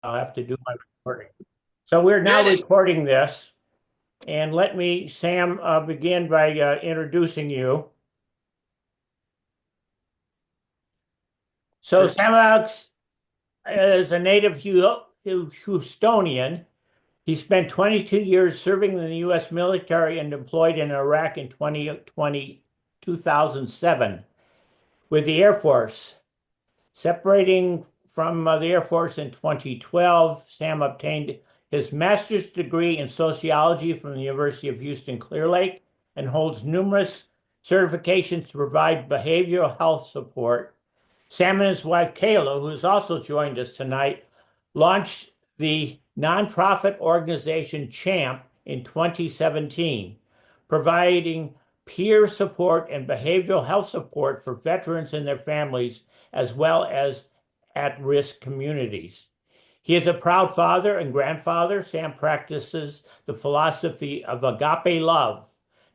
I'll have to do my recording. So we're now Ready. recording this, and let me, Sam, begin by introducing you. So Sam Alex is a native Houstonian. He spent 22 years serving in the U.S. military and deployed in Iraq in 2007 with the Air Force. Separating from the Air Force in 2012, Sam obtained his master's degree in sociology from the University of Houston Clear Lake and holds numerous certifications to provide behavioral health support. Sam and his wife Kayla, who has also joined us tonight, launched the nonprofit organization CHAMP in 2017, providing peer support and behavioral health support for veterans and their families, as well as at-risk communities. He is a proud father and grandfather. Sam practices the philosophy of agape love,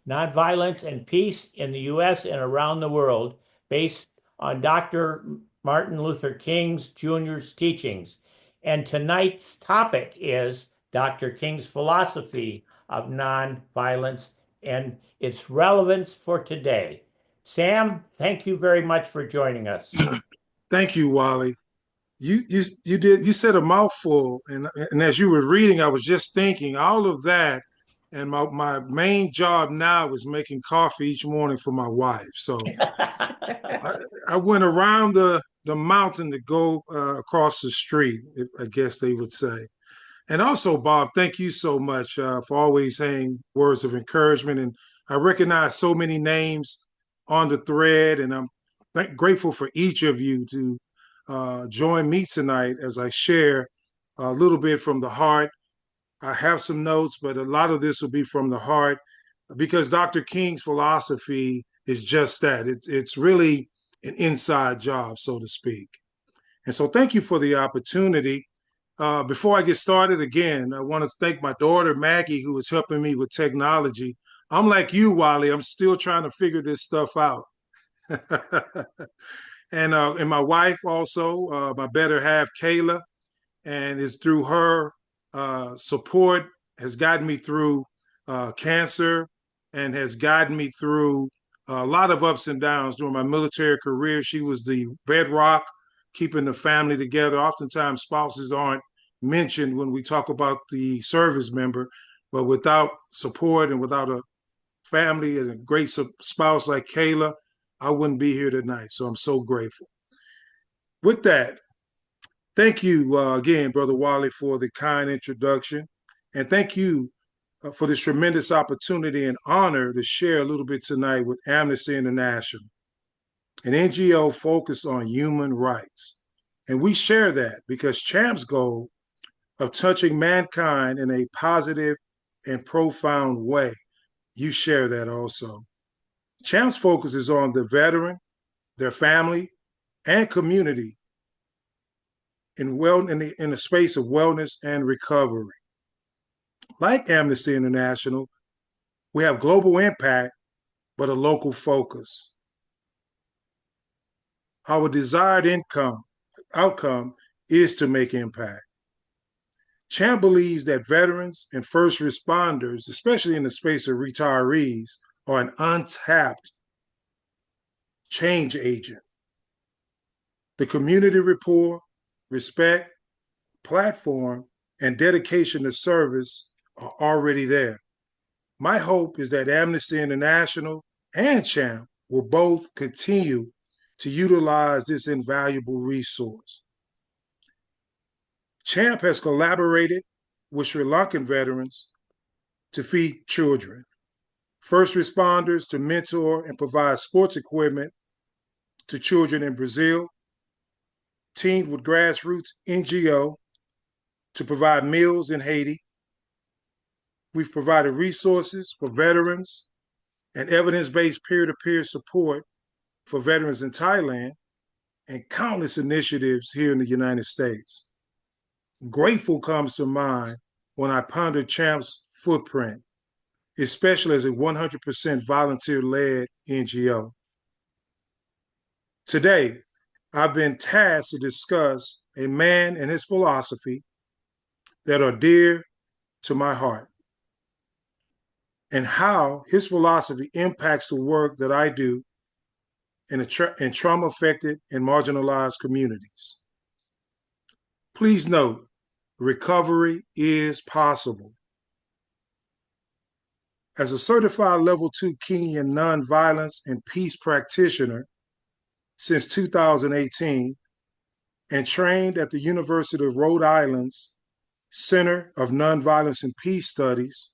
nonviolence, and peace in the U.S. and around the world, based on Dr. Martin Luther King Jr.'s teachings. And tonight's topic is Dr. King's philosophy of nonviolence and its relevance for today. Sam, thank you very much for joining us. Thank you, Wally. You said a mouthful, and as you were reading, I was just thinking all of that. And my main job now is making coffee each morning for my wife. So I, I went around the mountain to go across the street, I guess they would say. And also, Bob, thank you so much for always saying words of encouragement. And I recognize so many names on the thread, and I'm grateful for each of you to join me tonight as I share a little bit from the heart. I have some notes, but a lot of this will be from the heart because Dr. King's philosophy is just that. It's really an inside job, so to speak. And so, thank you for the opportunity. Before I get started, again, I want to thank my daughter, Maggie, who is helping me with technology. I'm like you, Wally. I'm still trying to figure this stuff out. And my wife also, my better half, Kayla, and it's through her support has gotten me through cancer and has gotten me through a lot of ups and downs during my military career. She was the bedrock keeping the family together. Oftentimes, spouses aren't mentioned when we talk about the service member, but without support and without a family and a great spouse like Kayla, I wouldn't be here tonight. So I'm so grateful. With that, thank you again, Brother Wally, for the kind introduction. And thank you for this tremendous opportunity and honor to share a little bit tonight with Amnesty International, an NGO focused on human rights. And we share that because CHAMP's goal of touching mankind in a positive and profound way, you share that also. CHAMP's focus is on the veteran, their family, and community in the space of wellness and recovery. Like Amnesty International, we have global impact, but a local focus. Our desired outcome is to make impact. Champ believes that veterans and first responders, especially in the space of retirees, are an untapped change agent. The community rapport, respect, platform, and dedication to service are already there. My hope is that Amnesty International and CHAMP will both continue to utilize this invaluable resource. CHAMP has collaborated with Sri Lankan veterans to feed children, first responders to mentor and provide sports equipment to children in Brazil, teamed with grassroots NGO to provide meals in Haiti. We've provided resources for veterans and evidence-based peer-to-peer support for veterans in Thailand and countless initiatives here in the United States. Grateful comes to mind when I ponder CHAMP's footprint, especially as a 100% volunteer-led NGO. Today, I've been tasked to discuss a man and his philosophy that are dear to my heart, and how his philosophy impacts the work that I do in trauma-affected and marginalized communities. Please note, recovery is possible. As a certified level 2 Kenyan nonviolence and peace practitioner since 2018 and trained at the University of Rhode Island's Center of Nonviolence and Peace Studies,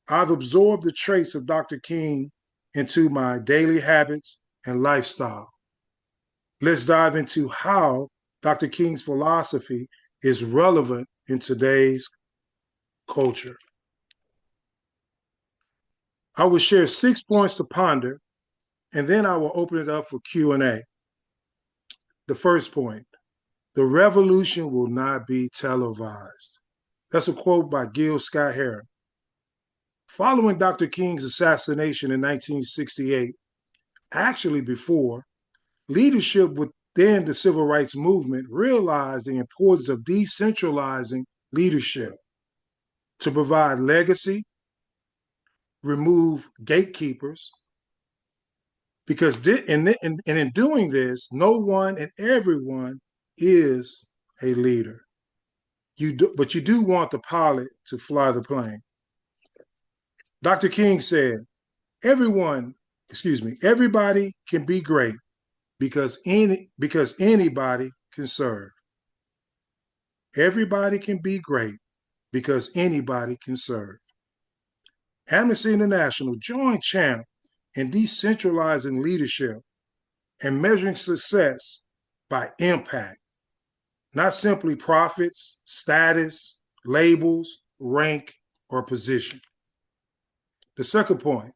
I've absorbed the traits of Dr. King into my daily habits and lifestyle. Let's dive into how Dr. King's philosophy is relevant in today's culture. I will share 6 points to ponder, and then I will open it up for Q&A. The first point, the revolution will not be televised. That's a quote by Gil Scott-Heron. Following Dr. King's assassination in 1968, actually before, leadership within the civil rights movement realized the importance of decentralizing leadership to provide legacy, remove gatekeepers, because in doing this, no one and everyone is a leader. But you do want the pilot to fly the plane. Dr. King said, everybody can be great because anybody can serve. Everybody can be great because anybody can serve. Amnesty International joined champ in decentralizing leadership and measuring success by impact, not simply profits, status, labels, rank, or position. The second point,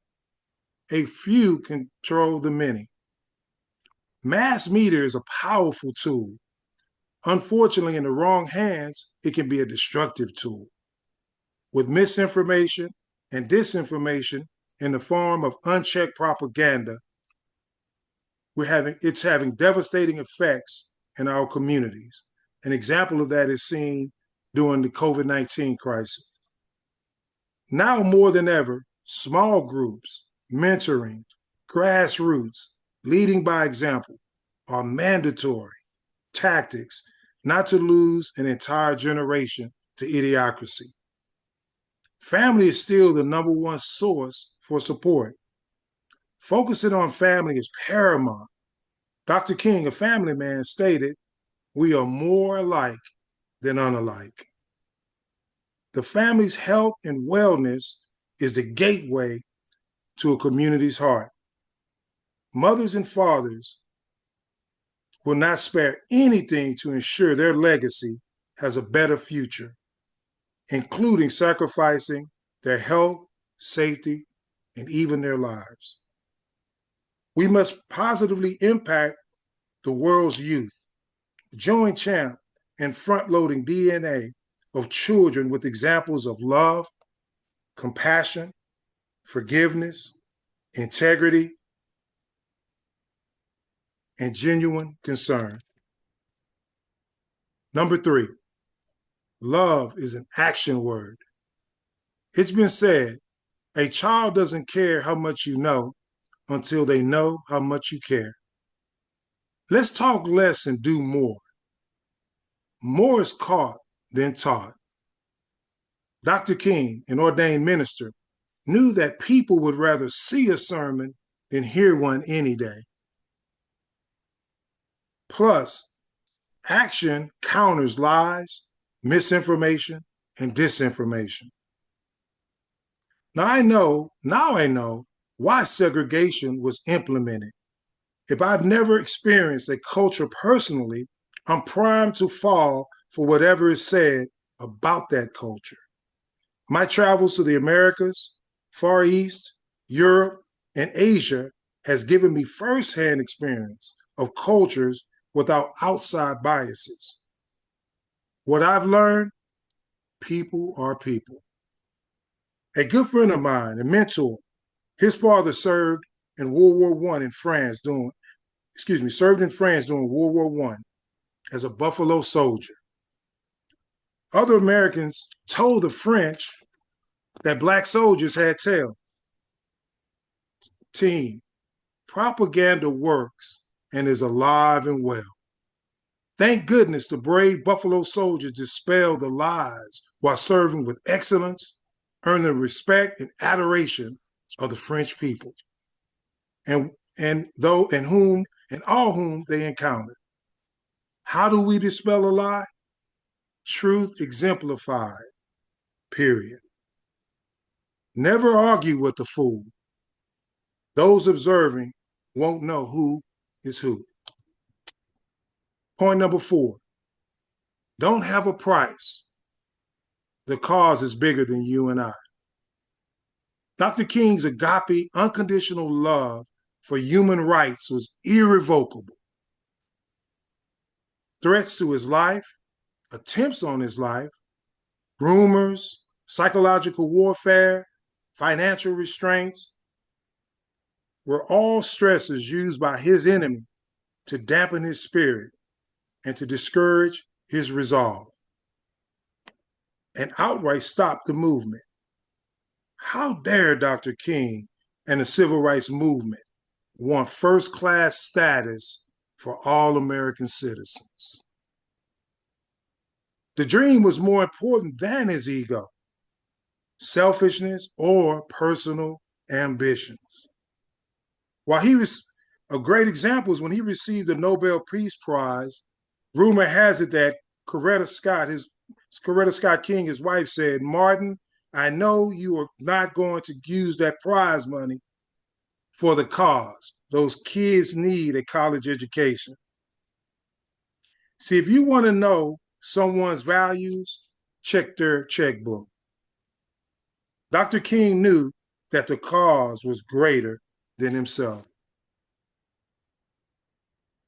a few control the many. Mass media is a powerful tool. Unfortunately, in the wrong hands, it can be a destructive tool. With misinformation and disinformation in the form of unchecked propaganda, it's having devastating effects in our communities. An example of that is seen during the COVID-19 crisis. Now more than ever, small groups, mentoring, grassroots, leading by example are mandatory tactics not to lose an entire generation to idiocracy. Family is still the number one source for support. Focusing on family is paramount. Dr. King, a family man, stated, "We are more alike than unalike." The family's health and wellness is the gateway to a community's heart. Mothers and fathers will not spare anything to ensure their legacy has a better future, including sacrificing their health, safety, and even their lives. We must positively impact the world's youth. Join champ in front-loading DNA of children with examples of love, compassion, forgiveness, integrity, and genuine concern. Number 3, love is an action word. It's been said, a child doesn't care how much you know until they know how much you care. Let's talk less and do more. More is caught than taught. Dr. King, an ordained minister, knew that people would rather see a sermon than hear one any day. Plus, action counters lies, misinformation, and disinformation. Now I know why segregation was implemented. If I've never experienced a culture personally, I'm primed to fall for whatever is said about that culture. My travels to the Americas, Far East, Europe, and Asia has given me firsthand experience of cultures without outside biases. What I've learned, people are people. A good friend of mine, a mentor, his father served in World War I in France during World War I as a Buffalo soldier. Other Americans told the French that black soldiers had tails. Team, propaganda works and is alive and well. Thank goodness the brave Buffalo soldiers dispelled the lies while serving with excellence, earning the respect and adoration of the French people, and all whom they encountered. How do we dispel a lie? Truth exemplified, period. Never argue with the fool. Those observing won't know who is who. Point number 4, don't have a price. The cause is bigger than you and I. Dr. King's agape, unconditional love for human rights was irrevocable. Threats to his life, attempts on his life, rumors, psychological warfare, financial restraints were all stresses used by his enemy to dampen his spirit and to discourage his resolve and outright stop the movement. How dare Dr. King and the civil rights movement want first-class status for all American citizens? The dream was more important than his ego, selfishness, or personal ambitions. While he was a great example is when he received the Nobel Peace Prize, rumor has it that Coretta Scott King, his wife, said, "Martin, I know you are not going to use that prize money for the cause. Those kids need a college education." See, if you want to know someone's values, check their checkbook. Dr. King knew that the cause was greater than himself.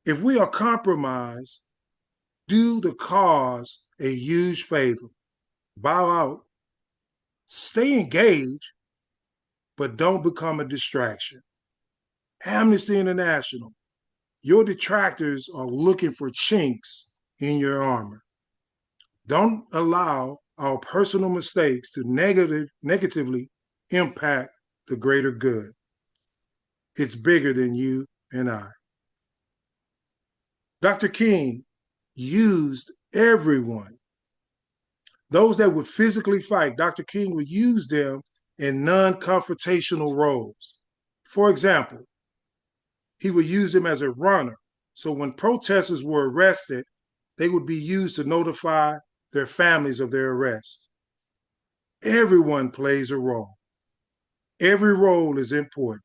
If we are compromised, do the cause a huge favor. Bow out, stay engaged, but don't become a distraction. Amnesty International, your detractors are looking for chinks in your armor. Don't allow our personal mistakes to negatively impact the greater good. It's bigger than you and I. Dr. King used everyone. Those that would physically fight, Dr. King would use them in non-confrontational roles. For example, he would use them as a runner. So when protesters were arrested, they would be used to notify their families of their arrest. Everyone plays a role. Every role is important.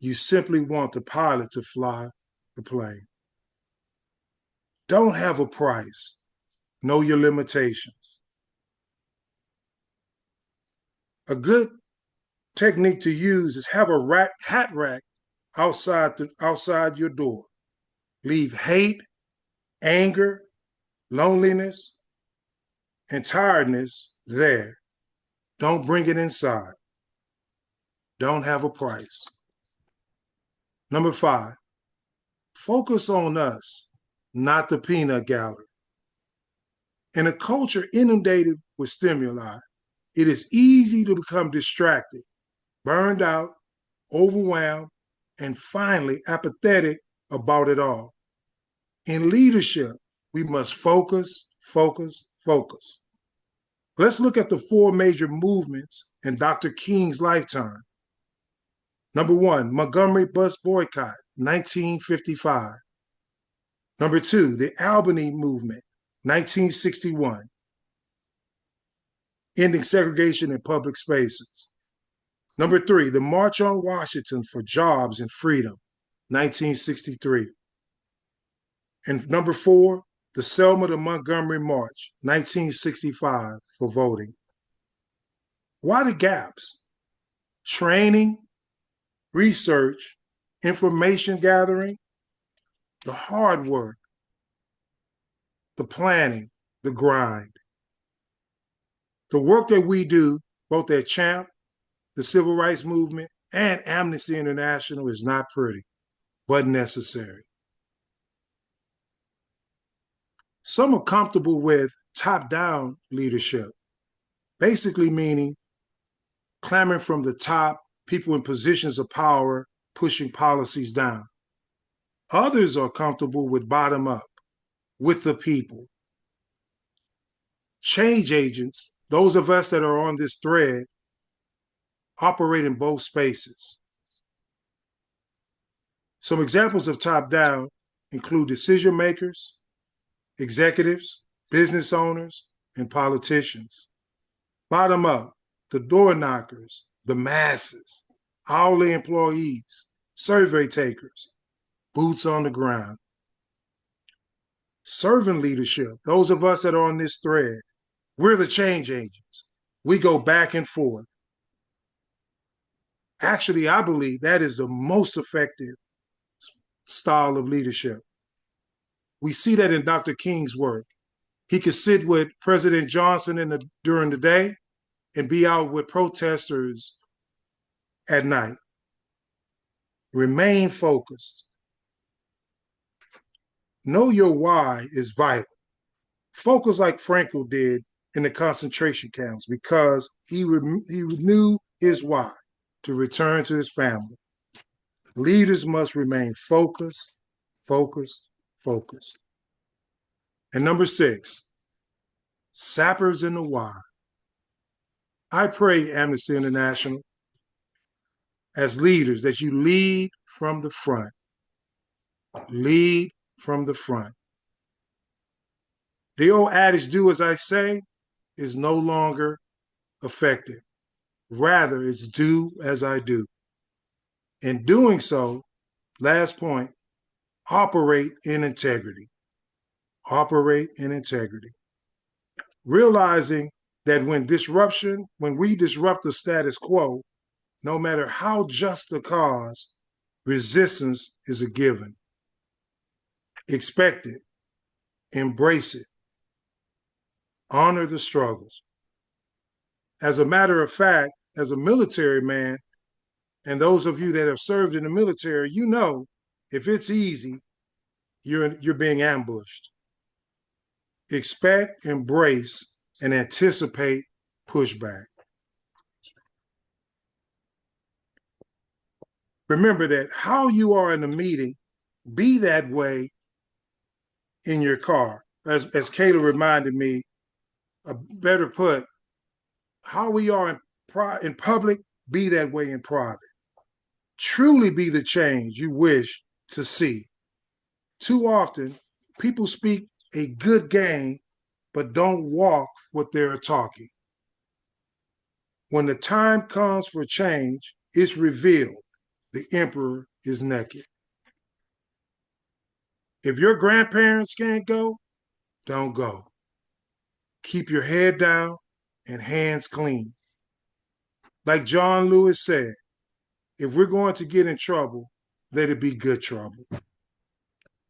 You simply want the pilot to fly the plane. Don't have a price. Know your limitations. A good technique to use is have a hat rack outside your door. Leave hate, anger, loneliness, and tiredness there. Don't bring it inside. Don't have a price. Number 5, focus on us, not the peanut gallery. In a culture inundated with stimuli, it is easy to become distracted, burned out, overwhelmed, and finally apathetic about it all. In leadership, we must focus, focus, focus. Let's look at the 4 major movements in Dr. King's lifetime. Number 1, Montgomery bus boycott, 1955. Number 2, the Albany movement, 1961. Ending segregation in public spaces. Number 3, the March on Washington for Jobs and Freedom, 1963. And number 4, the Selma to Montgomery March, 1965, for voting. Why the gaps? Training, research, information gathering, the hard work, the planning, the grind. The work that we do, both at CHAMP, the Civil Rights Movement, and Amnesty International, is not pretty, but necessary. Some are comfortable with top-down leadership, basically meaning clamoring from the top, people in positions of power pushing policies down. Others are comfortable with bottom up, with the people. Change agents, those of us that are on this thread, operate in both spaces. Some examples of top down include decision makers, executives, business owners, and politicians. Bottom up, the door knockers, the masses, hourly employees, survey takers, boots on the ground. Servant leadership, those of us that are on this thread, we're the change agents. We go back and forth. Actually, I believe that is the most effective style of leadership. We see that in Dr. King's work. He could sit with President Johnson during the day and be out with protesters at night. Remain focused. Know your why is vital. Focus like Frankel did in the concentration camps because he knew his why, to return to his family. Leaders must remain focused, focused, focused. And number 6, sappers in the why. I pray, Amnesty International, as leaders, that you lead from the front. Lead from the front. The old adage, do as I say, is no longer effective. Rather, it's do as I do. In doing so, last point, operate in integrity. Operate in integrity. Realizing that when we disrupt the status quo, no matter how just the cause, resistance is a given. Expect it, embrace it, honor the struggles. As a matter of fact, as a military man, and those of you that have served in the military, you know, if it's easy, you're being ambushed. Expect, embrace, and anticipate pushback. Remember that how you are in the meeting, be that way in your car. As Kayla reminded me, better put, how we are in public, be that way in private. Truly be the change you wish to see. Too often, people speak a good game, but don't walk what they're talking. When the time comes for change, it's revealed the emperor is naked. If your grandparents can't go, don't go. Keep your head down and hands clean. Like John Lewis said, if we're going to get in trouble, let it be good trouble.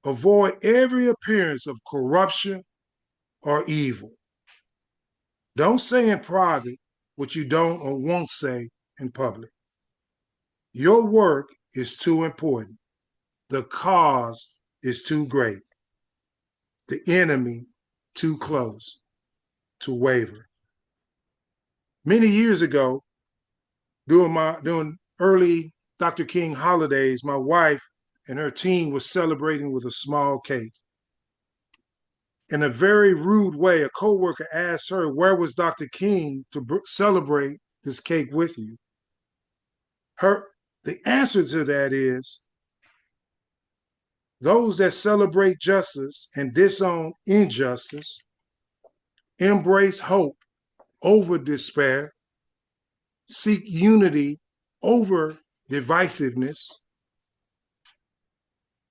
Avoid every appearance of corruption or evil. Don't say in private what you don't or won't say in public. Your work is too important. The cause is too great. The enemy too close to waver. Many years ago, during early Dr. King holidays, my wife and her team was celebrating with a small cake. In a very rude way, a coworker asked her, where was Dr. King to celebrate this cake with you? The answer to that is, those that celebrate justice and disown injustice, embrace hope over despair, seek unity over divisiveness,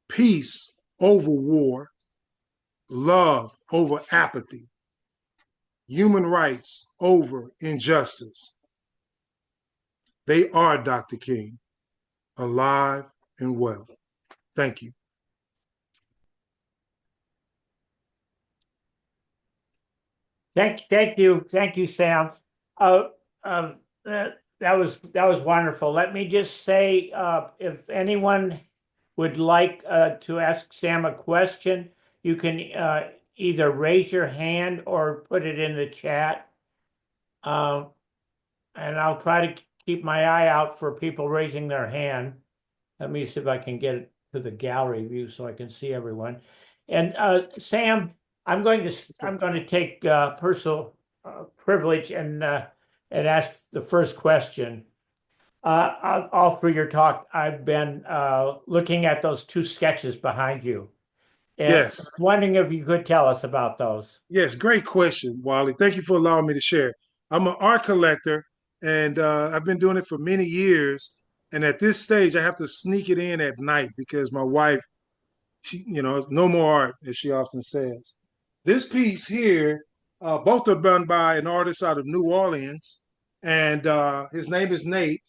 peace over war, love over apathy, human rights over injustice. They are Dr. King, alive and well. Thank you. Thank you, Sam. That was wonderful. Let me just say, if anyone would like to ask Sam a question, you can either raise your hand or put it in the chat. Um, and I'll try to keep my eye out for people raising their hand. Let me see if I can get it to the gallery view so I can see everyone. And Sam, I'm going to take personal privilege and ask the first question. All through your talk, I've been looking at those two sketches behind you, and Yes. wondering if you could tell us about those. Yes, great question, Wally. Thank you for allowing me to share. I'm an art collector, and I've been doing it for many years. And at this stage, I have to sneak it in at night because my wife, she, no more art, as she often says. This piece here, both are done by an artist out of New Orleans, and his name is Nate.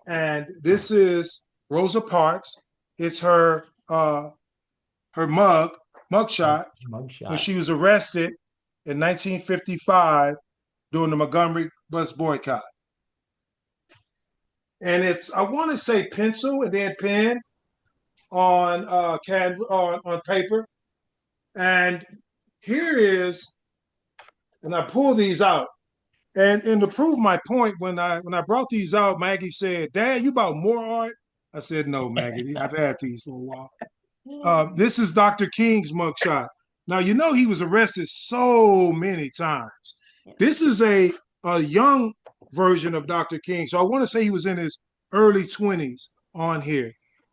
And this is Rosa Parks. It's her mugshot when Mugshot. she was arrested in 1955 during the Montgomery bus boycott. And it's, I want to say pencil and then pen on on paper. And here is, and I pull these out. And to prove my point, when I brought these out, Maggie said, "Dad, you bought more art?" I said, "No, Maggie, I've had these for a while." This is Dr. King's mugshot. Now, he was arrested so many times. This is a young version of Dr. King. So I want to say he was in his early 20s on here.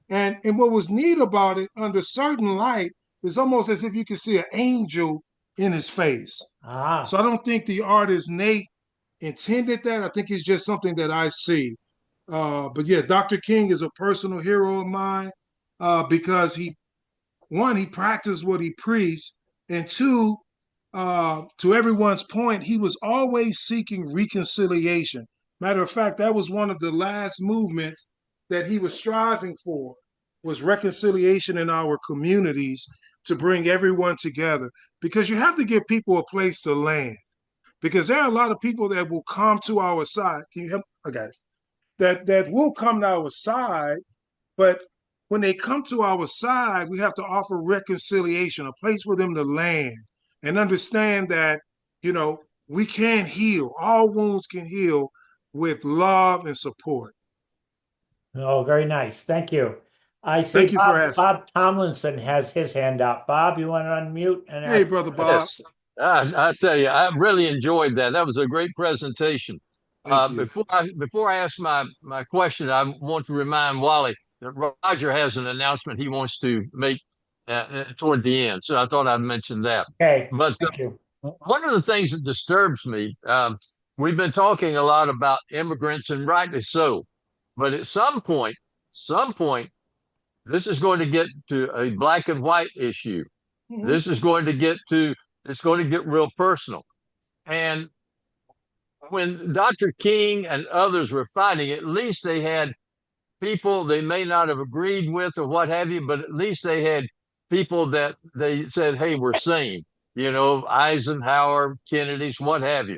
And what was neat about it, under certain light, is almost as if you could see an angel in his face. Ah, So I don't think the artist Nate intended that. I think it's just something that I see. But yeah, Dr. King is a personal hero of mine because he practiced what he preached, and two, to everyone's point, he was always seeking reconciliation. Matter of fact, that was one of the last movements that he was striving for, was reconciliation in our communities to bring everyone together. Because you have to give people a place to land. Because there are a lot of people that will come to our side. Can you help? I got it. That will come to our side, but when they come to our side, we have to offer reconciliation, a place for them to land and understand that, we can heal. All wounds can heal with love and support. oh, very nice. Thank you. I see Thank you for asking. Bob Tomlinson has his hand up. Bob, you want to unmute and Hey, ask? Brother Bob. Yes, I tell you, I really enjoyed that. That was a great presentation. Thank you. Before I ask my question, I want to remind Wally that Roger has an announcement he wants to make toward the end. So I thought I'd mention that. Okay, But thank you. one of the things that disturbs me, we've been talking a lot about immigrants, and rightly so. But at some point, this is going to get to a black and white issue. Mhm. This is going to get to it's going to get real personal. And when Dr. King and others were fighting, at least they had people they may not have agreed with or what have you, but at least they had people that they said, hey, we're sane, Eisenhower, Kennedy's, what have you.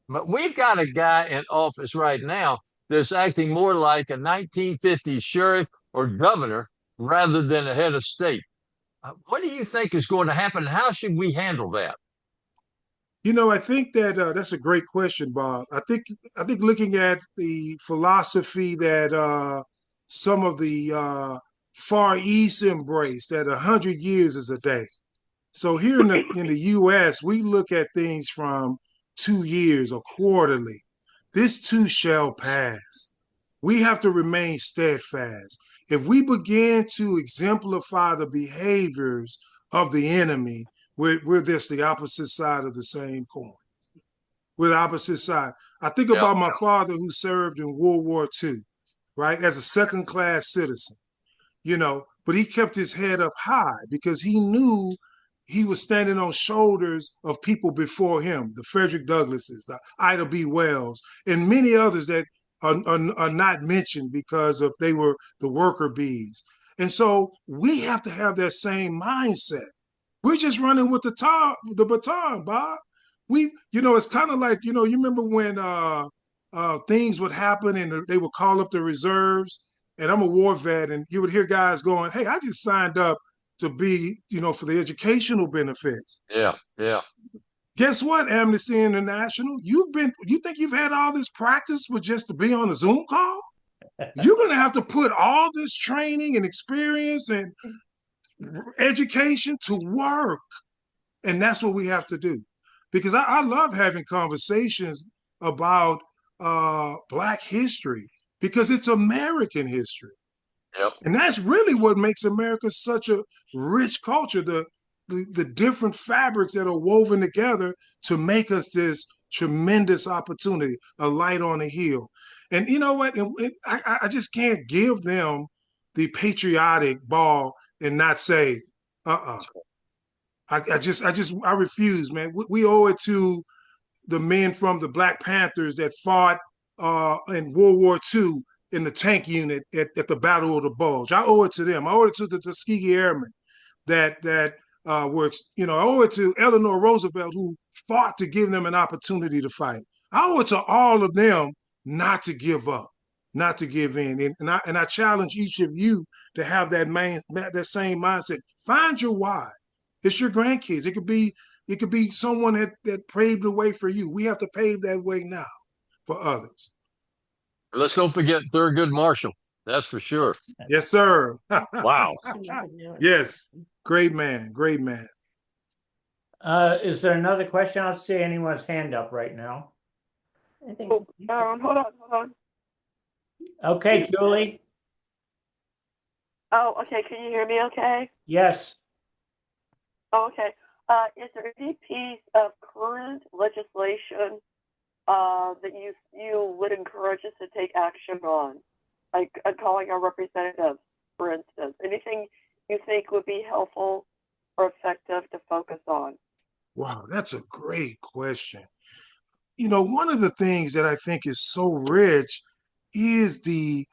But we've got a guy in office right now that's acting more like a 1950s sheriff or governor rather than a head of state. What do you think is going to happen? How should we handle that? I think that that's a great question, Bob. I think looking at the philosophy that some of the Far East embrace, that 100 years is a day. So here in the U.S., we look at things from 2 years or quarterly. This too shall pass. We have to remain steadfast. If we begin to exemplify the behaviors of the enemy, we're this the opposite side of the same coin. We're the opposite side. I think Yeah. about my father who served in World War II, right, as a second class citizen, but he kept his head up high because he knew he was standing on shoulders of people before him, the Frederick Douglasses, the Ida B. Wells, and many others that are not mentioned because of they were the worker bees. And so we have to have that same mindset. We're just running with the baton, Bob. It's kind of like, you remember when things would happen and they would call up the reserves. And I'm a war vet, and you would hear guys going, "Hey, I just signed up to be, for the educational benefits. Yeah, yeah. Guess what, Amnesty International? You think you've had all this practice with just to be on a Zoom call? You're going to have to put all this training and experience and education to work. And that's what we have to do. Because I love having conversations about Black history because it's American history. Yep. And that's really what makes America such a rich culture, the different fabrics that are woven together to make us this tremendous opportunity, a light on a hill. And you know what? I just can't give them the patriotic ball and not say, uh-uh. I refuse, man. We owe it to the men from the Black Panthers that fought in World War II in the tank unit at the Battle of the Bulge. I owe it to them. I owe it to the Tuskegee Airmen that works. I owe it to Eleanor Roosevelt who fought to give them an opportunity to fight. I owe it to all of them not to give up, not to give in. And I challenge each of you to have that same mindset. Find your why. It's your grandkids. It could be someone that paved the way for you. We have to pave that way now for others. Let's don't forget Thurgood Marshall. That's for sure. Yes, sir. Wow. Yes. Great man. Great man. Is there another question? I don't see anyone's hand up right now. I think. Hold on. Okay, Julie. Oh, okay. Can you hear me okay? Yes. Oh, okay. Is there any piece of current legislation that you would encourage us to take action on, like calling our representatives, for instance? Anything you think would be helpful or effective to focus on? Wow, that's a great question. One of the things that I think is so rich is the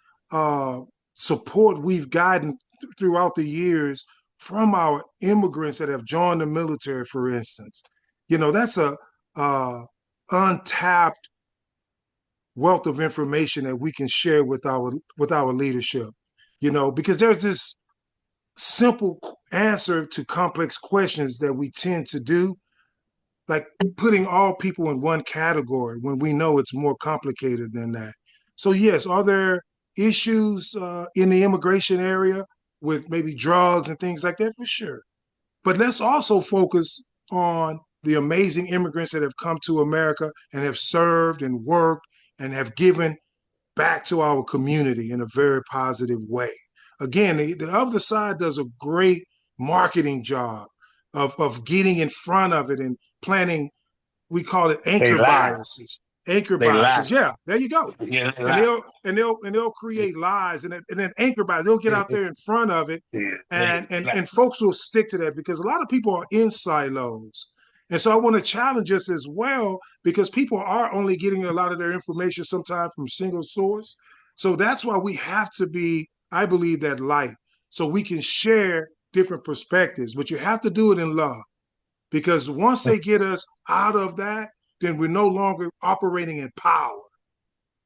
support we've gotten throughout the years from our immigrants that have joined the military, for instance. That's a untapped wealth of information that we can share with our leadership. Because there's this simple answer to complex questions that we tend to do, like putting all people in one category when we know it's more complicated than that. So yes, are there issues in the immigration area with maybe drugs and things like that? For sure. But let's also focus on the amazing immigrants that have come to America and have served and worked and have given back to our community in a very positive way. Again, the other side does a great marketing job of getting in front of it and planting, we call it anchor biases. Anchor biases. Yeah, there you go. Yeah, and they'll create lies and then anchor bias. They'll get out there in front of it, and folks will stick to that because a lot of people are in silos. And so I want to challenge us as well because people are only getting a lot of their information sometimes from single source. So that's why we have to be, I believe, that light so we can share different perspectives. But you have to do it in love because once they get us out of that, then we're no longer operating in power.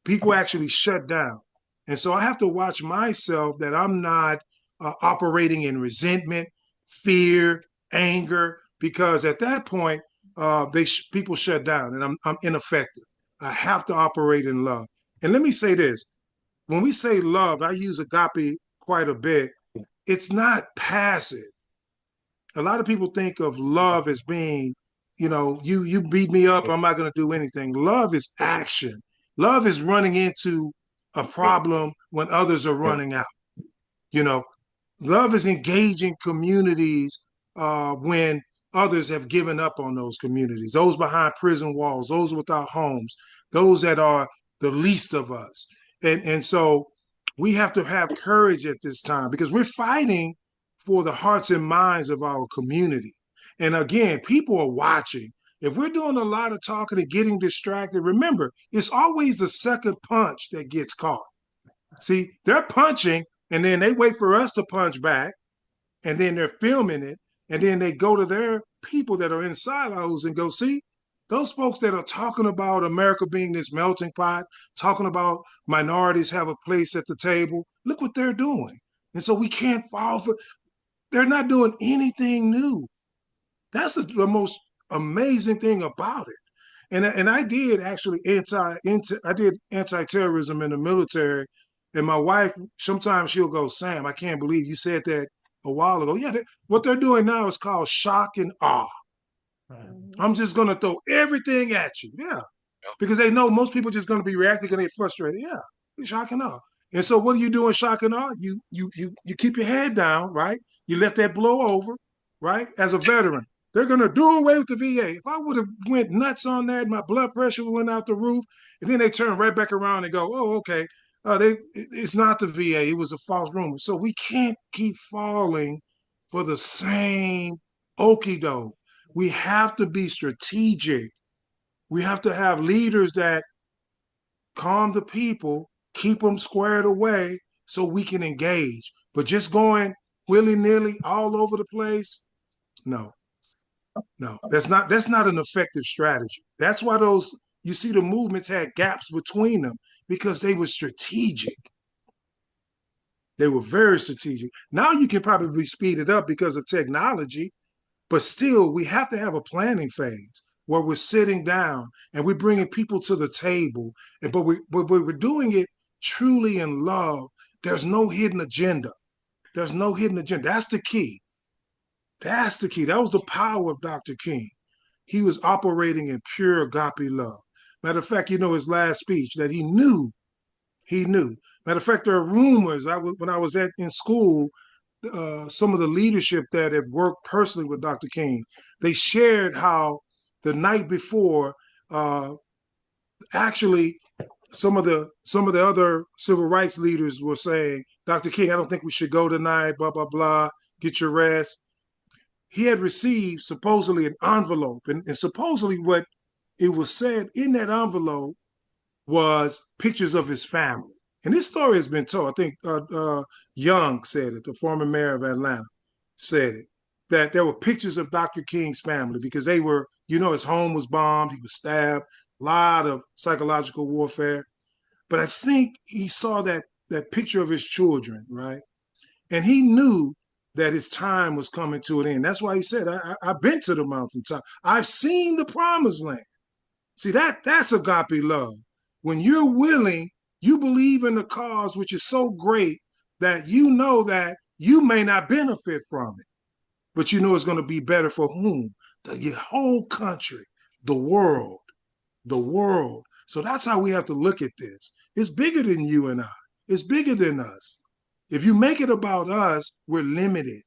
People actually shut down. And so I have to watch myself that I'm not operating in resentment, fear, anger, because at that point, people shut down and I'm ineffective. I have to operate in love. And let me say this. When we say love, I use agape quite a bit. It's not passive. A lot of people think of love as being, you beat me up, I'm not going to do anything. Love is action. Love is running into a problem when others are running out. Love is engaging communities when others have given up on those communities, those behind prison walls, those without homes, those that are the least of us. And so we have to have courage at this time because we're fighting for the hearts and minds of our community. And again, people are watching. If we're doing a lot of talking and getting distracted, remember, it's always the second punch that gets caught. See, they're punching and then they wait for us to punch back and then they're filming it. And then they go to their people that are in silos and go, see, those folks that are talking about America being this melting pot, talking about minorities have a place at the table, look what they're doing. And so we can't fall for, They're not doing anything new. That's the most amazing thing about it. And I did actually I did anti-terrorism in the military. And my wife, sometimes she'll go, Sam, I can't believe you said that a while ago. Yeah, what they're doing now is called shock and awe. I'm just gonna throw everything at you. Yeah. Because they know most people just gonna be reacting and they're frustrated. Yeah, shock and awe. And so what do you do in shock and awe? You keep your head down, right? You let that blow over, right? As a veteran. They're gonna do away with the VA. If I would have went nuts on that, my blood pressure went out the roof, and then they turn right back around and go, "Oh, okay, it's not the VA. It was a false rumor." So we can't keep falling for the same okie doke. We have to be strategic. We have to have leaders that calm the people, keep them squared away so we can engage. But just going willy-nilly all over the place, no, no, that's not an effective strategy. That's why those you see the movements had gaps between them because they were strategic. They were very strategic. Now you can probably speed it up because of technology, but still we have to have a planning phase where we're sitting down and we're bringing people to the table, but we're doing it truly in love. There's no hidden agenda. There's no hidden agenda. That's the key. That's the key. That was the power of Dr. King. He was operating in pure agape love. Matter of fact, his last speech that he knew. Matter of fact, there are rumors. When I was in school, some of the leadership that had worked personally with Dr. King, they shared how the night before, actually, some of the other civil rights leaders were saying, Dr. King, I don't think we should go tonight. Blah blah blah. Get your rest. He had received supposedly an envelope, and supposedly what it was said in that envelope was pictures of his family. And this story has been told. I think Young said it, the former mayor of Atlanta said it, that there were pictures of Dr. King's family because they were, his home was bombed, he was stabbed, a lot of psychological warfare. But I think he saw that picture of his children, right? And he knew that his time was coming to an end. That's why he said, I've been to the mountaintop. I've seen the promised land. See, that's agape love. When you're willing, you believe in the cause, which is so great that you know that you may not benefit from it, but you know it's going to be better for whom? The whole country, the world, the world. So that's how we have to look at this. It's bigger than you and I. It's bigger than us. If you make it about us, we're limited.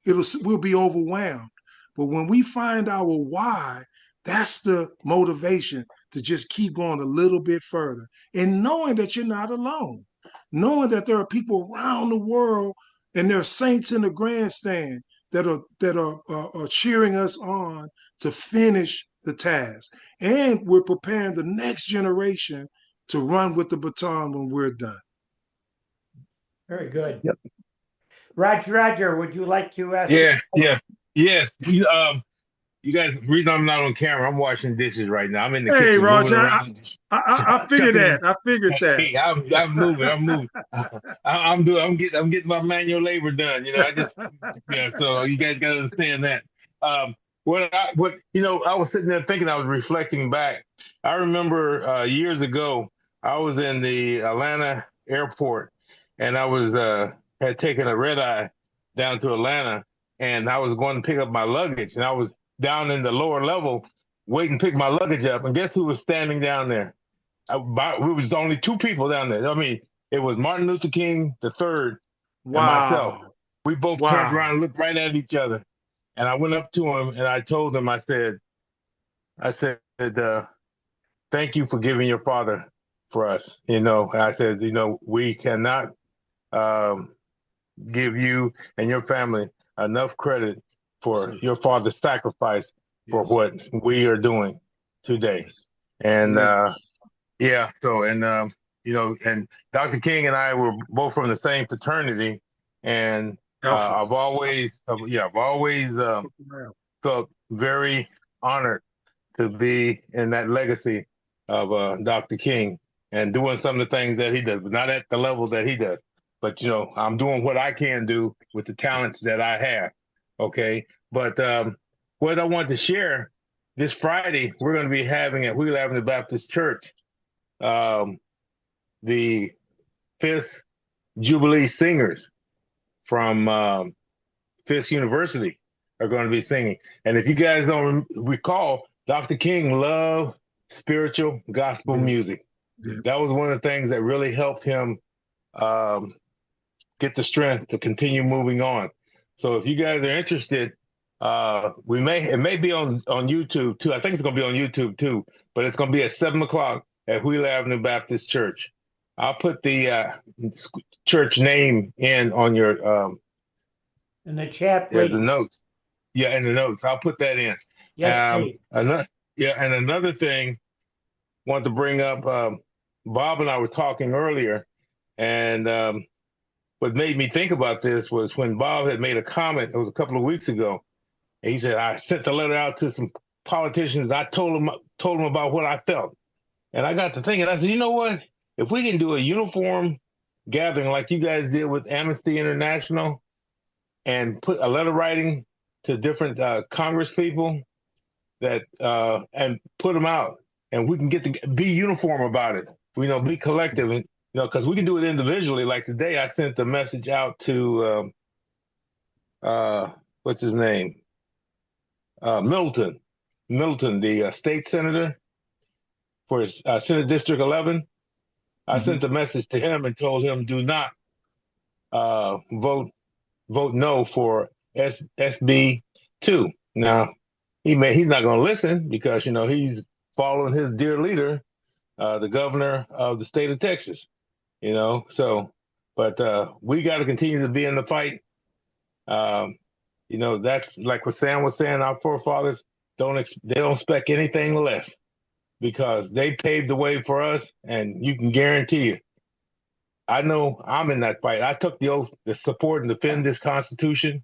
We'll be overwhelmed. But when we find our why, that's the motivation to just keep going a little bit further and knowing that you're not alone, knowing that there are people around the world and there are saints in the grandstand that are cheering us on to finish the task. And we're preparing the next generation to run with the baton when we're done. Very good. Yep. Roger, would you like to ask? Yes. You guys, the reason I'm not on camera, I'm washing dishes right now. I'm in the Hey, kitchen Roger, moving around. I figured that. I figured that. Hey, I'm moving. I'm getting my manual labor done. So you guys got to understand that. I was sitting there thinking, I was reflecting back. I remember years ago, I was in the Atlanta airport, and I was had taken a red eye down to Atlanta, and I was going to pick up my luggage, and I was down in the lower level waiting to pick my luggage up. And guess who was standing down there? We was only two people down there. I mean, it was Martin Luther King III and myself. We both turned around and looked right at each other. And I went up to him and I told him, I said, thank you for giving your father for us. I said, we cannot give you and your family enough credit for your father's sacrifice for what we are doing today. And and Dr. King and I were both from the same fraternity, and I've always felt very honored to be in that legacy of Dr. King and doing some of the things that he does, but not at the level that he does. but I'm doing what I can do with the talents that I have. Okay, but what I want to share this Friday, we're going to be having at Wheeler Avenue Baptist Church um, the fifth Jubilee singers from Fisk University are going to be singing. And if you guys don't recall, Dr. King loved spiritual gospel music. Yeah. That was one of the things that really helped him get the strength to continue moving on. So if you guys are interested, it may be on YouTube too. I think it's going to be on YouTube too, but it's going to be at 7:00 at Wheeler Avenue Baptist Church. I'll put the church name in on your In the chat, there's please. the notes. Yeah, in the notes. I'll put that in. Yes, please. Another thing I want to bring up, Bob and I were talking earlier, and what made me think about this was when Bob had made a comment, it was a couple of weeks ago, and he said, I sent the letter out to some politicians. I told them about what I felt. And I got to thinking, I said, you know what? If we can do a uniform gathering like you guys did with Amnesty International and put a letter writing to different Congress people that and put them out, and we can get to be uniform about it. Be collective, and because we can do it individually. Like today, I sent a message out to what's his name, Middleton, the state senator for his, Senate District 11. I sent a message to him and told him do not vote no for SB 2. Now, he's not going to listen because he's following his dear leader, the governor of the state of Texas. So, but we got to continue to be in the fight. That's like what Sam was saying. Our forefathers don't expect anything less because they paved the way for us, and you can guarantee it. I know I'm in that fight. I took the oath to support and defend this Constitution,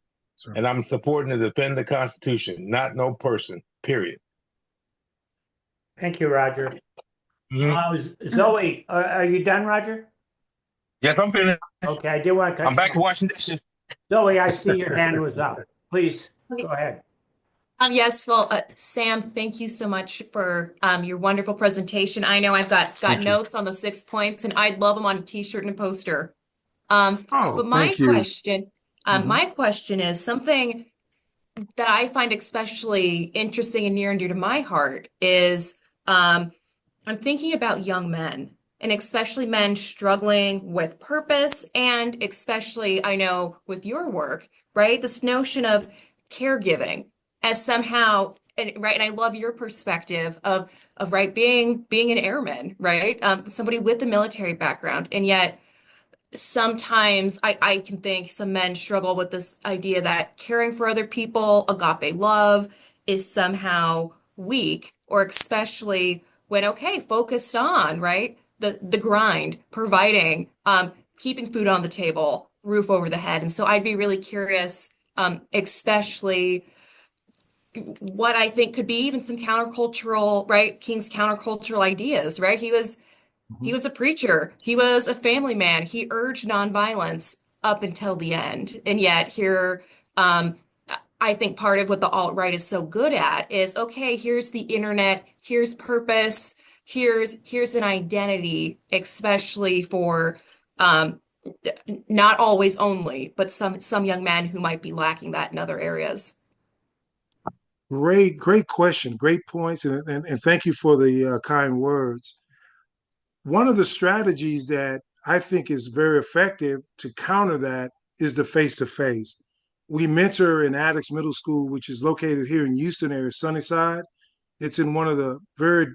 and I'm supporting to defend the Constitution, not no person, period. Thank you, Roger. Zoe, are you done, Roger? Yes, I'm finished. Okay, I did want to cut I'm you back off. to washing dishes. Zoe, I see your hand was up. Please, go ahead. Yes, well, Sam, thank you so much for your wonderful presentation. I know I've got notes on the 6 points, and I'd love them on a t-shirt and a poster. But my question, my question is something that I find especially interesting and near and dear to my heart is I'm thinking about young men, and especially men struggling with purpose, and especially I know with your work, right? This notion of caregiving as somehow, and I love your perspective of right being an airman, right? Somebody with a military background, and yet sometimes I can think some men struggle with this idea that caring for other people, agape love, is somehow weak, or especially when focused on right the grind, providing, keeping food on the table, roof over the head. And so I'd be really curious, especially what I think could be even some countercultural, right? King's countercultural ideas, right? He was a preacher. He was a family man. He urged nonviolence up until the end. And yet here, I think part of what the alt-right is so good at is, okay, here's the internet, here's purpose, here's an identity, especially for not always only, but some young men who might be lacking that in other areas. Great question. Great points. And thank you for the kind words. One of the strategies that I think is very effective to counter that is the face-to-face. We mentor in Addicts Middle School, which is located here in Houston area, Sunnyside. It's in one of the very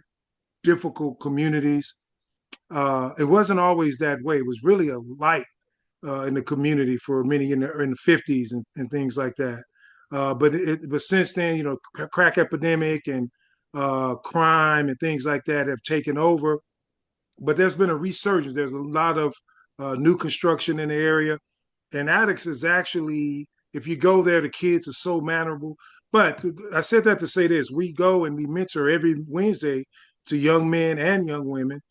difficult communities. It wasn't always that way. It was really a light in the community for many in the 50s and things like that. But since then, crack epidemic and crime and things like that have taken over. But there's been a resurgence. There's a lot of new construction in the area. And Addicts is actually, if you go there, the kids are so mannerable. But I said that to say this. We go and we mentor every Wednesday to young men and young women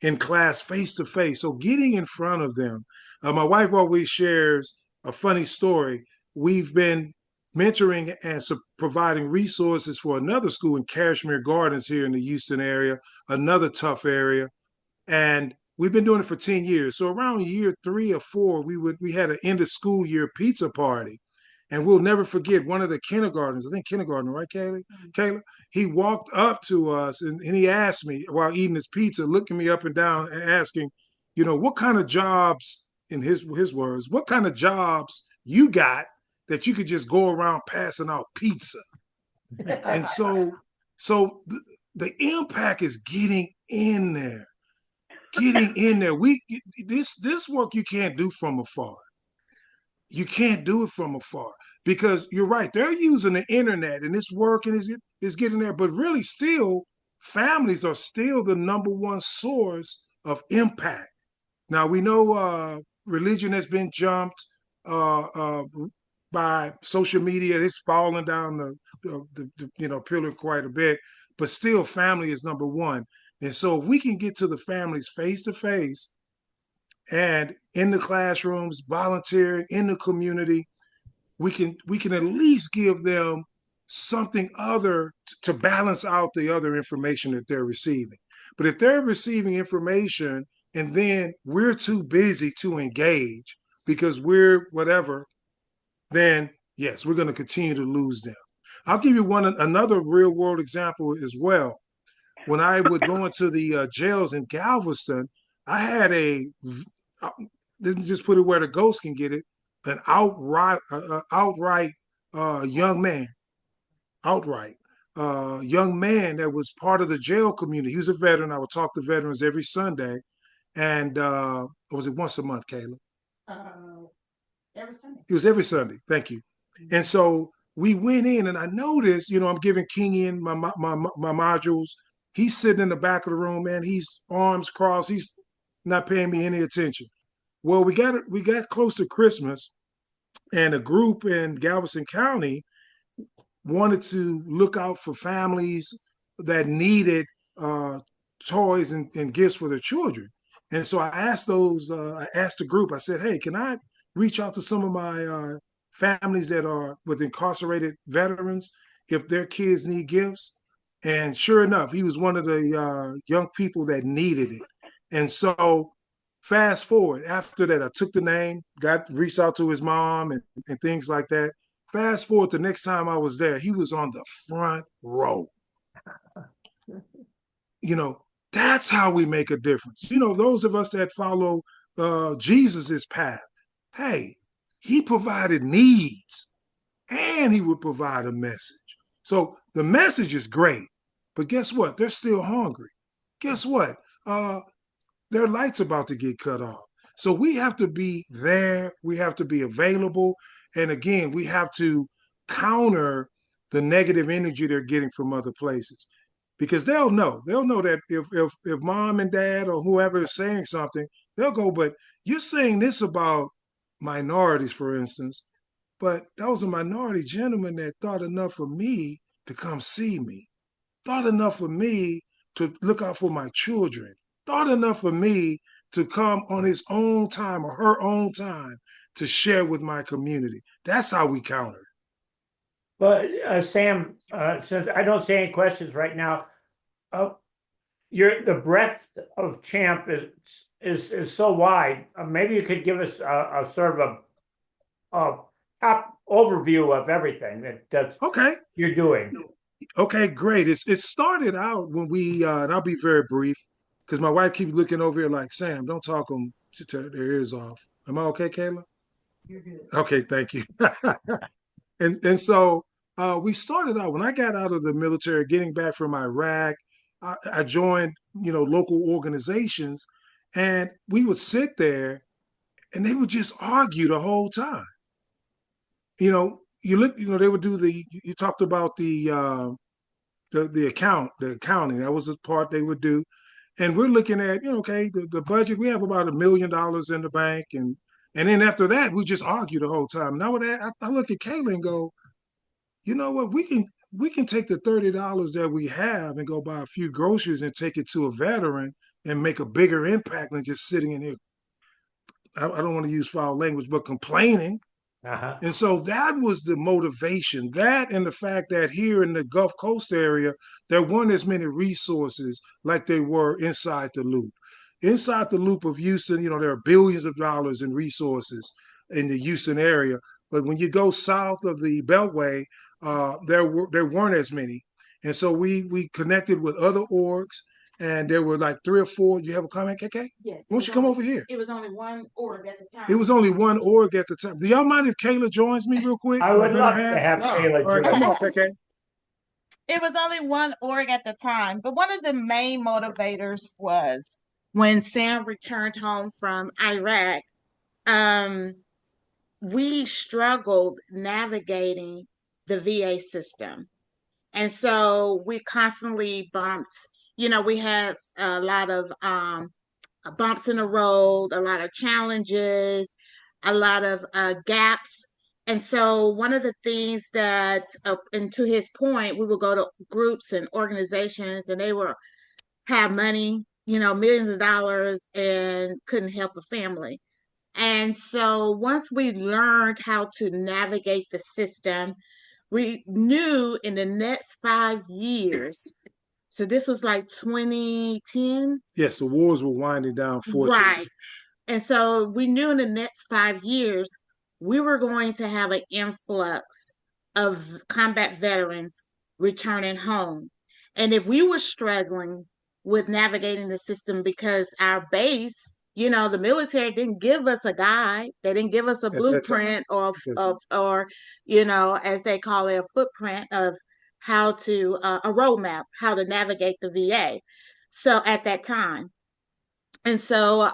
in class face to face. So getting in front of them, My wife always shares a funny story. We've been mentoring and providing resources for another school in Cashmere Gardens here in the Houston area, another tough area. And we've been doing it for 10 years. So around year 3 or 4, we had an end of school year pizza party. And we'll never forget one of the kindergartners, I think kindergarten, right, Kayla? Kayla, he walked up to us and he asked me while eating his pizza, looking me up and down and asking, what kind of jobs, in his words, what kind of jobs you got that you could just go around passing out pizza. And so the impact is getting in there. This work you can't do from afar. You can't do it from afar because you're right. They're using the internet and it's working, is getting there. But really, still, families are still the number one source of impact. Now we know religion has been jumped by social media. It's fallen down the pillar quite a bit, but still, family is number one. And so, if we can get to the families face to face and in the classrooms, volunteering in the community, we can at least give them something other to balance out the other information that they're receiving. But if they're receiving information and then we're too busy to engage because we're whatever, then yes, we're going to continue to lose them. I'll give you another real world example as well. When I would go into the jails in Galveston, I had didn't just put it where the ghost can get it, an outright young man, young man that was part of the jail community. He was a veteran. I would talk to veterans every Sunday, and was it once a month, Kayla? Every Sunday. It was every Sunday. Thank you. Mm-hmm. And so we went in, and I noticed, I'm giving Kingian my modules. He's sitting in the back of the room, man. He's arms crossed. He's not paying me any attention. Well, we got close to Christmas, and a group in Galveston County wanted to look out for families that needed toys and gifts for their children. And so I asked the group, I said, hey, can I reach out to some of my families that are with incarcerated veterans if their kids need gifts? And sure enough, he was one of the young people that needed it. And so fast forward, after that, I took the name, reached out to his mom and things like that. Fast forward, the next time I was there, he was on the front row. That's how we make a difference. Those of us that follow Jesus's path, hey, he provided needs and he would provide a message. So the message is great, but guess what? They're still hungry. Guess what? Their light's about to get cut off. So we have to be there. We have to be available. And again, we have to counter the negative energy they're getting from other places, because they'll know that if mom and dad or whoever is saying something, they'll go, but you're saying this about minorities, for instance, but that was a minority gentleman that thought enough of me to come see me, thought enough of me to look out for my children, thought enough of me to come on his own time or her own time to share with my community. That's how we counter. Well, Sam, since I don't see any questions right now, the breadth of CHAMP is so wide. Maybe you could give us a sort of a top overview of everything that okay you're doing. Okay, great. It started out when and I'll be very brief because my wife keeps looking over here like, Sam, don't talk them to tear their ears off. Am I okay, Kayla? You're good. Okay, thank you. and so we started out when I got out of the military, getting back from Iraq. I joined, local organizations, and we would sit there, and they would just argue the whole time. You would do you talked about the accounting. That was the part they would do. And we're looking at, okay, the budget, we have about $1 million in the bank. And then after that, we just argue the whole time. Now I look at Kayla and go, you know what, we can take the $30 that we have and go buy a few groceries and take it to a veteran and make a bigger impact than just sitting in here I don't want to use foul language, but complaining. Uh-huh. And so that was the motivation. That and the fact that here in the Gulf Coast area, there weren't as many resources like they were inside the loop. Inside the loop of Houston, there are billions of dollars in resources in the Houston area. But when you go south of the Beltway, there weren't as many. And so we connected with other orgs, and there were like 3 or 4. You have a comment, KK? Yes. Why don't you come over here? It was only one org at the time. It was only one org at the time. Do y'all mind if Kayla joins me real quick? I would love to have. have No. Kayla All right, join. come on, KK. It was only one org at the time, but one of the main motivators was when Sam returned home from Iraq, we struggled navigating the VA system. And so we constantly bumped, we had a lot of bumps in the road, a lot of challenges, a lot of gaps. And so one of the things that, and to his point, we would go to groups and organizations and they were have money, millions of dollars and couldn't help a family. And so once we learned how to navigate the system, we knew in the next 5 years, so this was like 2010. Yes, the wars were winding down, fortunately. Right. And so we knew in the next 5 years, we were going to have an influx of combat veterans returning home. And if we were struggling with navigating the system because our base, the military didn't give us a guide, they didn't give us a blueprint or as they call it, a footprint of how to, a roadmap, how to navigate the VA. So at that time. And so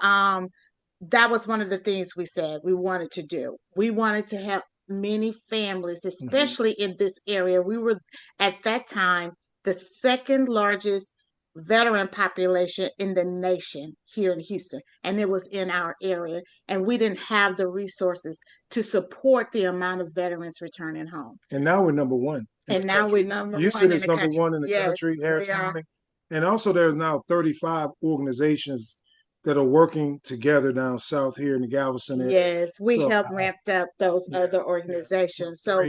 that was one of the things we said we wanted to do. We wanted to help many families, especially in this area. We were at that time the second largest veteran population in the nation here in Houston, and it was in our area. And we didn't have the resources to support the amount of veterans returning home. And now we're number one. And now we're number Houston one is in the number country. one in the Yes, country, Harris we are. County. And also there's now 35 organizations that are working together down south here in the Galveston area. Yes, we So- helped ramped up those other organizations. So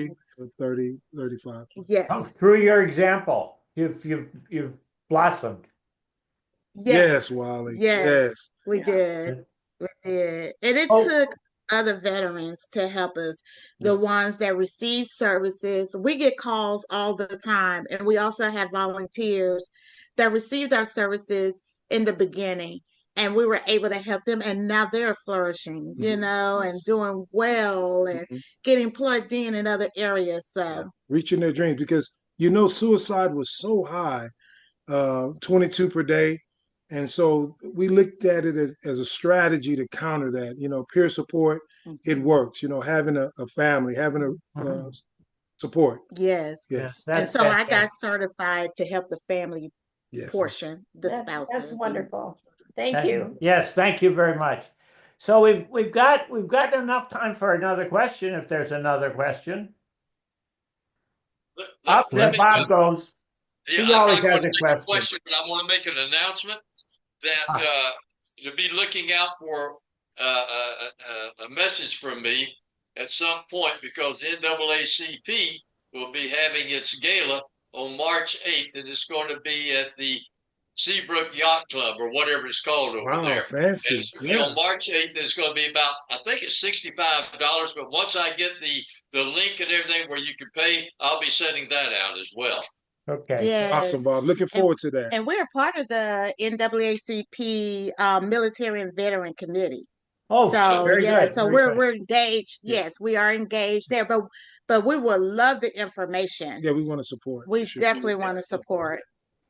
30, 35. yes, Oh, through your example, you've blossomed. Yes, Wally. yes, we Yeah. did. We did. And it Oh. took other veterans to help us, the ones that receive services. We get calls all the time, and we also have volunteers that received our services in the beginning, and we were able to help them, and now they're flourishing, and doing well and getting plugged in other areas. So reaching their dreams, because suicide was so high, 22 per day. And so we looked at it as a strategy to counter that. Peer support, it works. Having a family, having a support. yes. Yes. And so I got certified to help the family Yes. portion, the spouses. That's and- wonderful. Thank you. Yes, thank you very much. So we've got enough time for another question, if there's another question. Up there, Bob goes. Yeah, He I'm always not going has to a make a question. question, but I want to make an announcement that to be looking out for a message from me at some point, because NAACP will be having its gala on March 8th, and it's going to be at the Seabrook Yacht Club or whatever it's called over Wow, there. fancy. And it's gonna be on March 8th. It's going to be about, I think it's $65. But once I get the link and everything where you can pay, I'll be sending that out as well. Okay. Yes. Awesome, Bob. Looking forward to that. And we're part of the NAACP Military and Veteran Committee. Oh, So very yeah, good. so very good. we're engaged. Yes, we are engaged there, but we would love the information. Yeah, we want to support. We Sure. definitely want to support.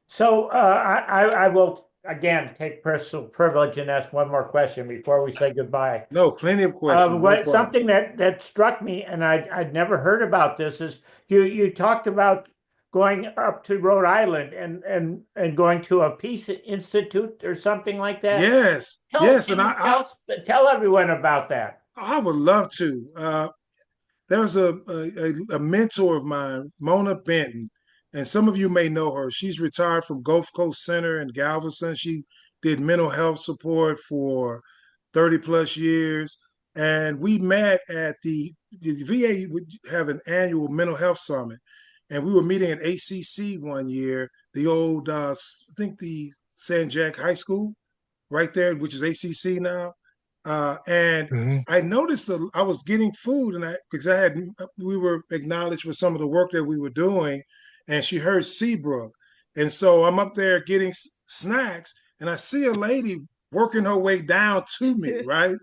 So I will again take personal privilege and ask one more question before we say goodbye. No, plenty of questions. No problem. Something that struck me, and I'd never heard about this, is you talked about going up to Rhode Island and going to a peace institute or something like that. Yes, yes, and Tell everyone about that. I would love to. There's a mentor of mine, Mona Benton, and some of you may know her. She's retired from Gulf Coast Center in Galveston. She did mental health support for 30 plus years. And we met at the VA would have an annual mental health summit. And we were meeting at ACC one year, the old, I think the San Jac High School right there, which is ACC now. And I noticed that I was getting food, and because we were acknowledged for some of the work that we were doing, and she heard Seabrook, and so I'm up there getting snacks, and I see a lady working her way down to me, right?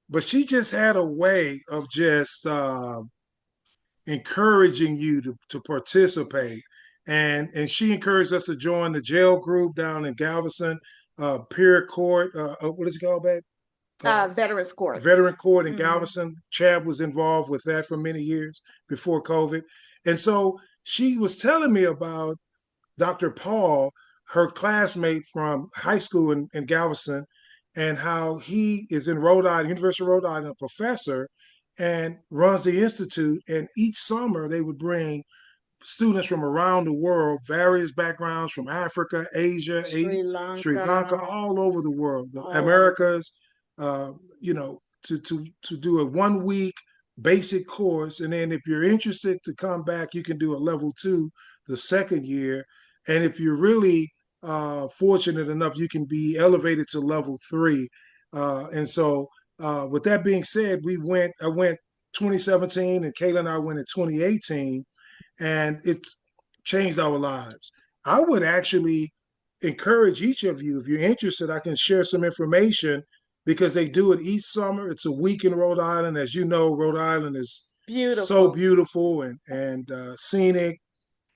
But she just had a way of just encouraging you to participate. And she encouraged us to join the jail group down in Galveston, Peer Court. What is it called, babe? Veterans Court. Veteran Court in Galveston. Chad was involved with that for many years before COVID. And so she was telling me about Dr. Paul, her classmate from high school in Galveston, and how he is in Rhode Island, University of Rhode Island, a professor, and runs the institute. And each summer they would bring students from around the world, various backgrounds from Africa, Asia, Sri Lanka, all over the world, the Americas, to do a 1 week basic course. And then if you're interested to come back, you can do a level 2 the second year. And if you're really fortunate enough, you can be elevated to level 3. And so with that being said, I went 2017 and Kayla and I went in 2018, and it's changed our lives. I would actually encourage each of you, if you're interested, I can share some information because they do it each summer. It's a week in Rhode Island. As you know, Rhode Island is so beautiful and scenic.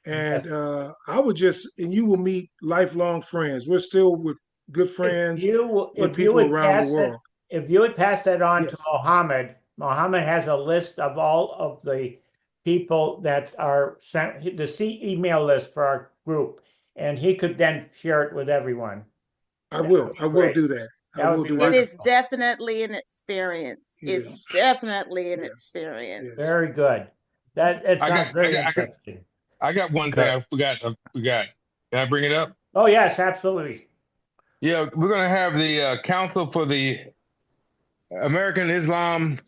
And I would and you will meet lifelong friends. We're still with good friends with people around the world. If you would pass that on to Mohammed, Mohammed has a list of all of the people that are sent, the email list for our group, and he could then share it with everyone. I will do that. It is definitely an experience. It's definitely an experience. Very good. That sounds very interesting. I got one thing I forgot. Can I bring it up? Oh, yes, absolutely. Yeah, we're going to have the Council for the American Islam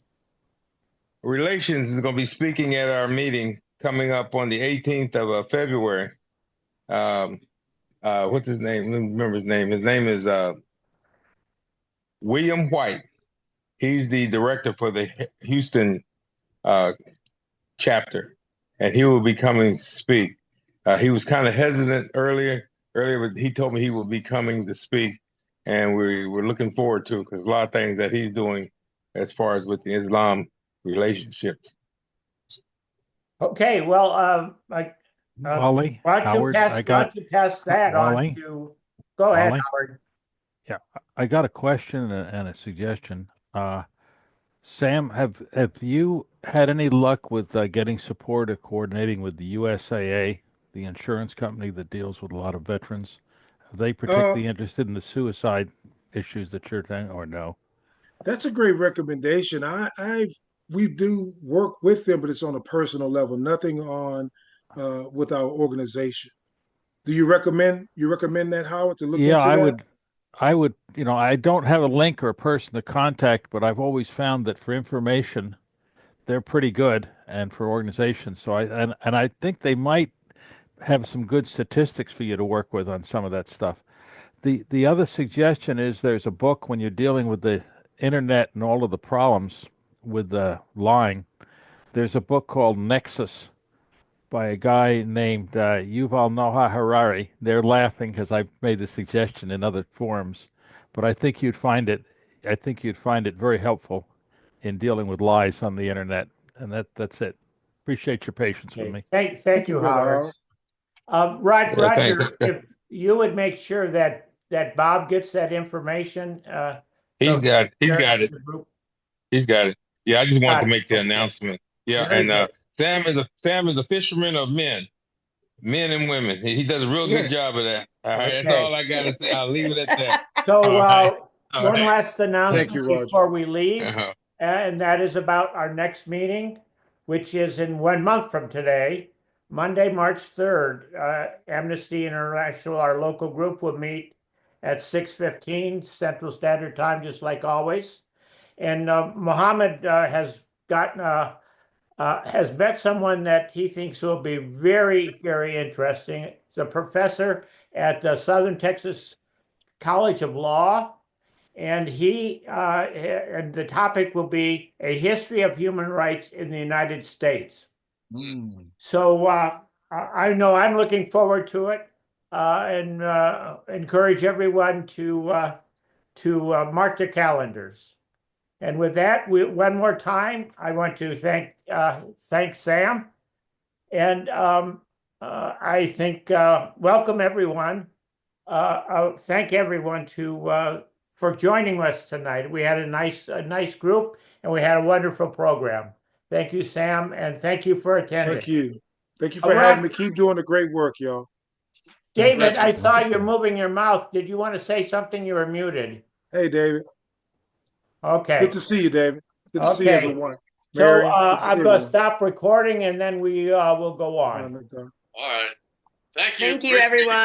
Relations is going to be speaking at our meeting coming up on the 18th of February. What's his name? Let me remember his name. His name is William White. He's the director for the Houston chapter, and he will be coming to speak. He was kind of hesitant earlier, but he told me he will be coming to speak, and we're looking forward to it because a lot of things that he's doing as far as with the Islam relationships. Okay, well, Wally, why don't Howard, you pass that Wally, on to? Go ahead, Wally? Howard. Yeah, I got a question and a suggestion. Sam, have you had any luck with getting support or coordinating with the USAA, the insurance company that deals with a lot of veterans? Are they particularly interested in the suicide issues that you're doing, or no? That's a great recommendation. We do work with them, but it's on a personal level, nothing on with our organization. Do you recommend that, Howard, to look into that? I would, I don't have a link or a person to contact, but I've always found that for information, they're pretty good, and for organizations. So I think they might have some good statistics for you to work with on some of that stuff. The other suggestion is there's a book when you're dealing with the internet and all of the problems with the lying. There's a book called Nexus by a guy named Yuval Noah Harari. They're laughing because I've made the suggestion in other forums, but I think you'd find it very helpful in dealing with lies on the internet. And that's it. Appreciate your patience with me. Thank you, Howard. Roger, if you would make sure that Bob gets that information. He's got it. Yeah, I just wanted to make the announcement. Yeah, and Sam is a fisherman of men and women. He does a real good job of that. All right, that's all I got to say. I'll leave it at that. So one last announcement before we leave, and that is about our next meeting, which is in 1 month from today, Monday, March 3rd. Amnesty International, our local group, will meet at 6:15 Central Standard Time, just like always. And Mohammed has met someone that he thinks will be very, very interesting. He's a professor at the Southern Texas College of Law, and and the topic will be a history of human rights in the United States. So I know I'm looking forward to it, and encourage everyone to mark their calendars. And with that, one more time, I want to thank Sam, and I think welcome everyone. Thank everyone for joining us tonight. We had a nice group, and we had a wonderful program. Thank you, Sam, and thank you for attending. Thank you for having me. Keep doing the great work, y'all. David, I saw you moving your mouth. Did you want to say something? You were muted. Hey, David. Okay. Good to see you, David. Good to see everyone. So I'm going to stop recording, and then we will go on. All right. Thank you. Thank you, everyone.